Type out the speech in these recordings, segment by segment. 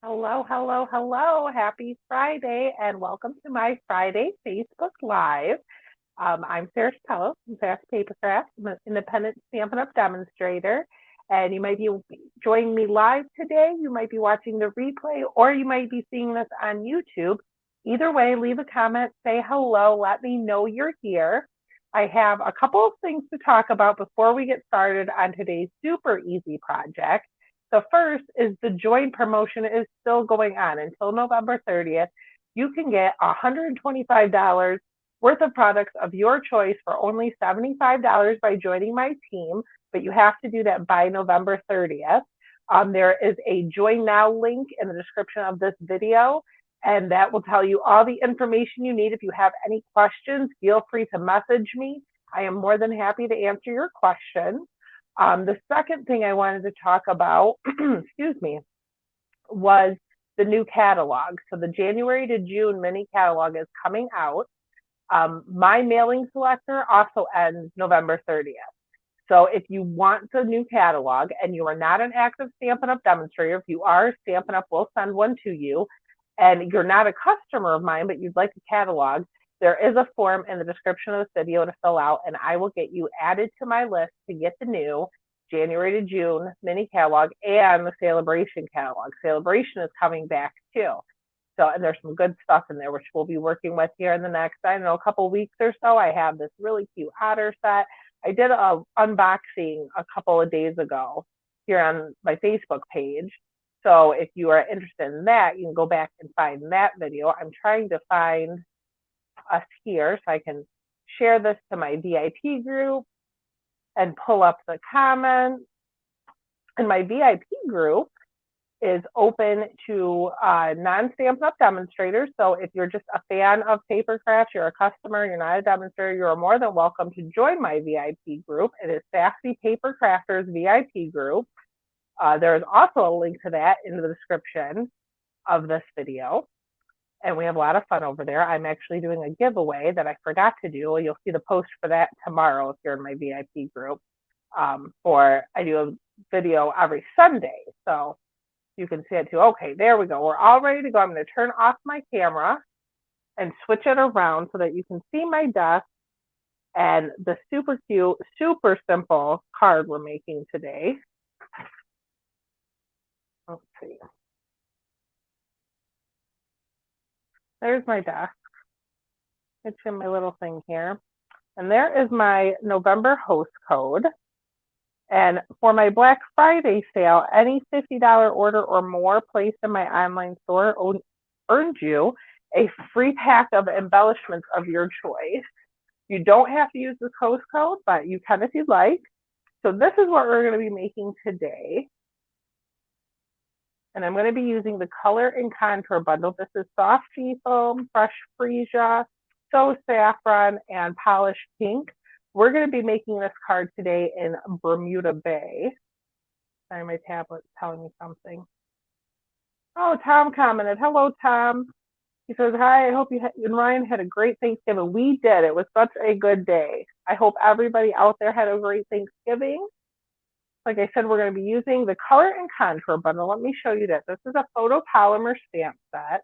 Hello, hello, hello. Happy Friday and welcome to my Friday Facebook Live. I'm Sarah Chappello from Fast Paper Craft. I'm an independent Stampin' Up! Demonstrator. And you might be joining me live today. You might be watching the replay or you might be seeing this on YouTube. Either way, leave a comment, say hello, let me know you're here. I have a couple of things to talk about before we get started on today's super easy project. The first is the join promotion is still going on until November 30th. You can get $125 worth of products of your choice for only $75 by joining my team, but you have to do that by November 30th. There is a join now link in the description of this video, and that will tell you all the information you need. If you have any questions, feel free to message me. I am more than happy to answer your questions. The second thing I wanted to talk about, excuse me, was the new catalog. So the January to June mini catalog is coming out. My mailing selector also ends November 30th. So if you want the new catalog and you are not an active Stampin' Up! Demonstrator, if you are, Stampin' Up! Will send one to you, and you're not a customer of mine, but you'd like a catalog, there is a form in the description of this video to fill out, and I will get you added to my list to get the new January to June mini catalog and the Celebration catalog. Celebration is coming back too. So, and there's some good stuff in there, which we'll be working with here in the next, I don't know, a couple of weeks or so. I have this really cute otter set. I did an unboxing a couple of days ago here on my Facebook page. So if you are interested in that, you can go back and find that video. I'm trying to find us here so I can share this to my VIP group and pull up the comments. And my VIP group is open to non-Stampin' Up! Demonstrators. So if you're just a fan of paper crafts, you're a customer, you're not a demonstrator, you're more than welcome to join my VIP group. It is Sassy Paper Crafters VIP group. There is also a link to that in the description of this video. And we have a lot of fun over there. I'm actually doing a giveaway that I forgot to do. You'll see the post for that tomorrow if you're in my VIP group. I do a video every Sunday. So you can see it too. Okay, there we go. We're all ready to go. I'm going to turn off my camera and switch it around so that you can see my desk and the super cute, super simple card we're making today. Let's see. There's my desk. It's in my little thing here. And there is my November host code. And for my Black Friday sale, any $50 order or more placed in my online store earned you a free pack of embellishments of your choice. You don't have to use this host code, but you can if you'd like. So this is what we're going to be making today. And I'm going to be using the Color and Contour bundle. This is Soft Seafoam, Fresh Freesia, So Saffron, and Polished Pink. We're going to be making this card today in Bermuda Bay. Sorry, my tablet's telling me something. Oh, Tom commented. Hello, Tom. He says, hi, I hope you and Ryan had a great Thanksgiving. We did. It was such a good day. I hope everybody out there had a great Thanksgiving. Like I said, we're going to be using the Color and Contour bundle. Let me show you this. This is a photopolymer stamp set,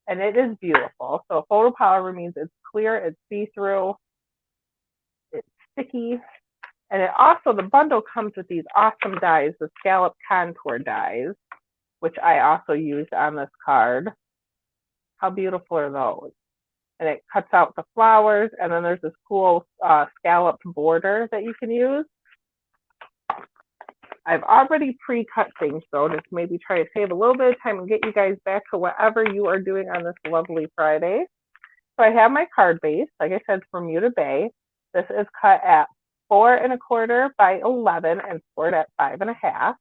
and it is beautiful. So photopolymer means it's clear, it's see-through, it's sticky, and it also, the bundle comes with these awesome dies, the scallop contour dies, which I also used on this card. How beautiful are those? And it cuts out the flowers, and then there's this cool scalloped border that you can use. I've already pre-cut things though, to maybe try to save a little bit of time and get you guys back to whatever you are doing on this lovely Friday. So I have my card base, like I said, from Bermuda Bay. This is cut at 4¼ by 11 and scored at 5½.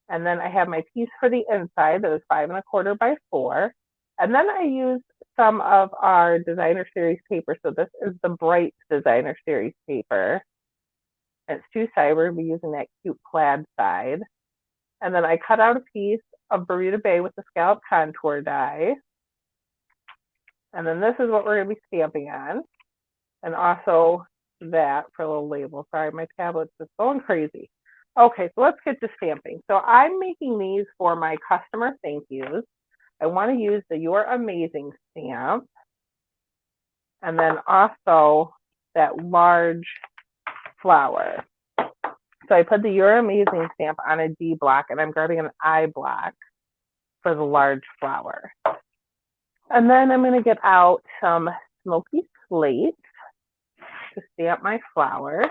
And then I have my piece for the inside that is 5¼ by 4. And then I used some of our designer series paper. So this is the Bright designer series paper. It's two-sided. We're going to be using that cute plaid side. And then I cut out a piece of Bermuda Bay with the scallop contour die. And then this is what we're going to be stamping on. And also that for a little label. Sorry, my tablet's just going crazy. Okay, so let's get to stamping. So I'm making these for my customer thank yous. I want to use the You're Amazing stamp, and then also that large flower. So I put the You're Amazing stamp on a D block, and I'm grabbing an I block for the large flower. And then I'm going to get out some smoky slate to stamp my flower.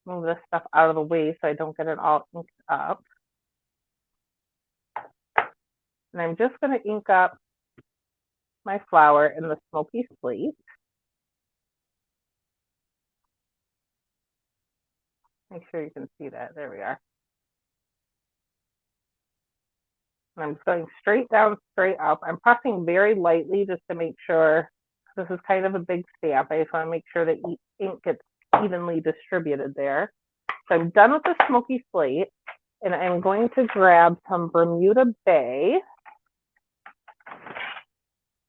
Move this stuff out of the way so I don't get it all inked up. And I'm just going to ink up my flower in the smoky slate. Make sure you can see that. There we are. And I'm just going straight down, straight up. I'm pressing very lightly just to make sure this is kind of a big stamp. I just want to make sure that ink gets evenly distributed there. So I'm done with the smoky slate, and I'm going to grab some Bermuda Bay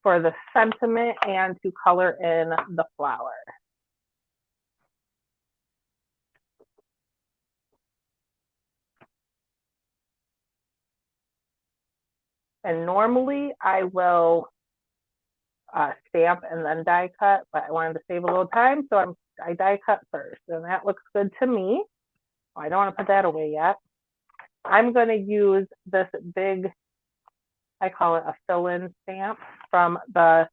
for the sentiment and to color in the flower. And normally I will stamp and then die cut, but I wanted to save a little time, so I die cut first, and that looks good to me. I don't want to put that away yet. I'm going to use this big, I call it a fill-in stamp from the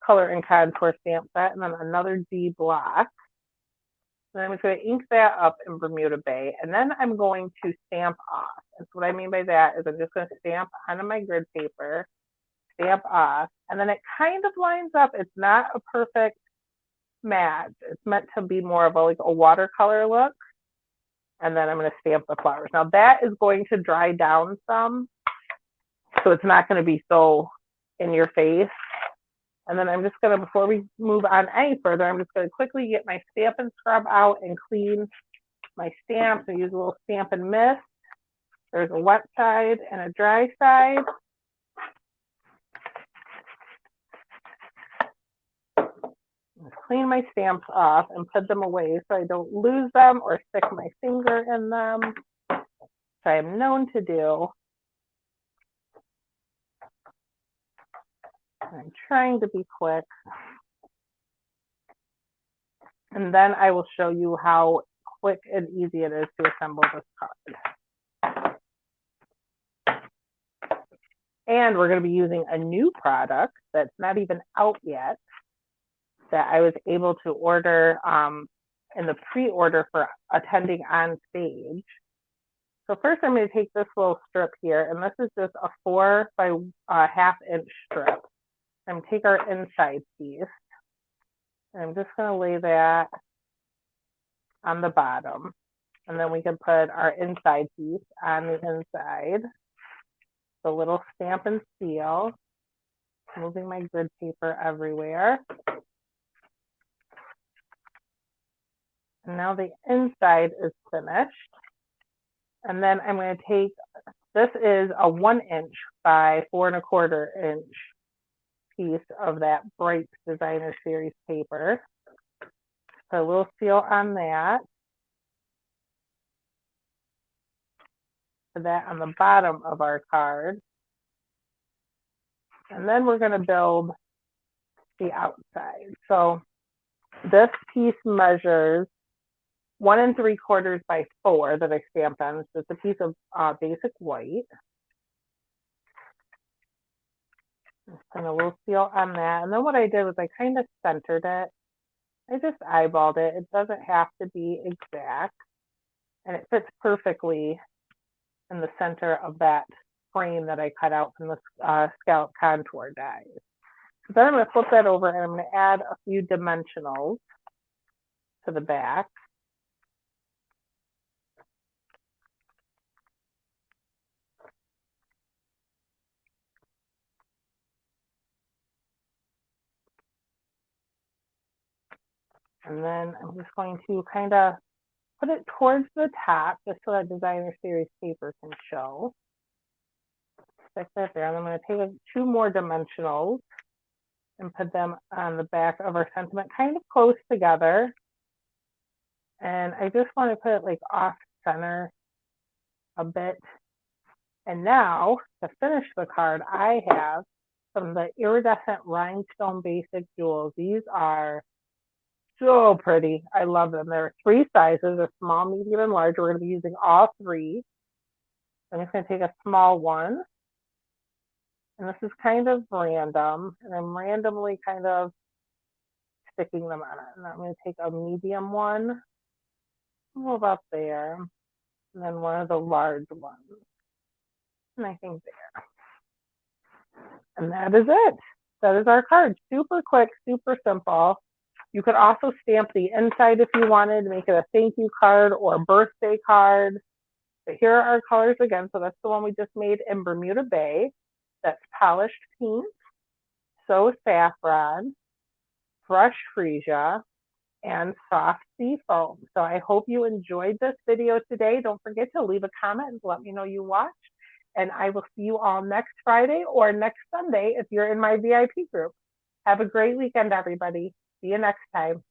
Color and Contour stamp set, and then another D block. And I'm just going to ink that up in Bermuda Bay, and then I'm going to stamp off. And so what I mean by that is I'm just going to stamp onto my grid paper, stamp off, and then it kind of lines up. It's not a perfect match. It's meant to be more of like a watercolor look. And then I'm going to stamp the flowers. Now that is going to dry down some, so it's not going to be so in your face. And then I'm just going to, before we move on any further, I'm just going to quickly get my Stampin' Scrub out and clean my stamps. I use a little Stampin' Mist. There's a wet side and a dry side. Clean my stamps off and put them away so I don't lose them or stick my finger in them, which I am known to do. I'm trying to be quick. And then I will show you how quick and easy it is to assemble this card. And we're going to be using a new product that's not even out yet that I was able to order in the pre-order for attending on stage. So first I'm going to take this little strip here, and this is just a 4 by ½ inch strip. I'm going to take our inside piece, and I'm just going to lay that on the bottom. And then we can put our inside piece on the inside. The little stamp and seal. Moving my grid paper everywhere. And now the inside is finished. And then I'm going to take, this is a 1 inch by 4 1/4 inch piece of that Bright Designer Series paper. Put a little seal on that. Put that on the bottom of our card. And then we're going to build the outside. So this piece measures 1 3/4 by 4 that I stamped on. So it's a piece of basic white. Just put a little seal on that. And then what I did was I kind of centered it. I just eyeballed it. It doesn't have to be exact. And it fits perfectly in the center of that frame that I cut out from the scallop contour dies. So then I'm going to flip that over, and I'm going to add a few dimensionals to the back. And then I'm just going to kind of put it towards the top just so that Designer Series paper can show. Stick that there. And I'm going to take 2 more dimensionals and put them on the back of our sentiment kind of close together. And I just want to put it like off center a bit. And now, to finish the card, I have some of the iridescent rhinestone basic jewels. These are so pretty. I love them. There are 3 sizes, a small, medium, and large. We're going to be using all 3. I'm just going to take a small one. And this is kind of random. And I'm randomly kind of sticking them on it. And I'm going to take a medium one. About there. And then one of the large ones. And I think there. And that is it. That is our card. Super quick, super simple. You could also stamp the inside if you wanted, make it a thank you card or a birthday card. But here are our colors again. So that's the one we just made in Bermuda Bay. That's polished pink, so saffron, fresh freesia, and soft sea foam. So I hope you enjoyed this video today. Don't forget to leave a comment and let me know you watched. And I will see you all next Friday or next Sunday if you're in my VIP group. Have a great weekend, everybody. See you next time.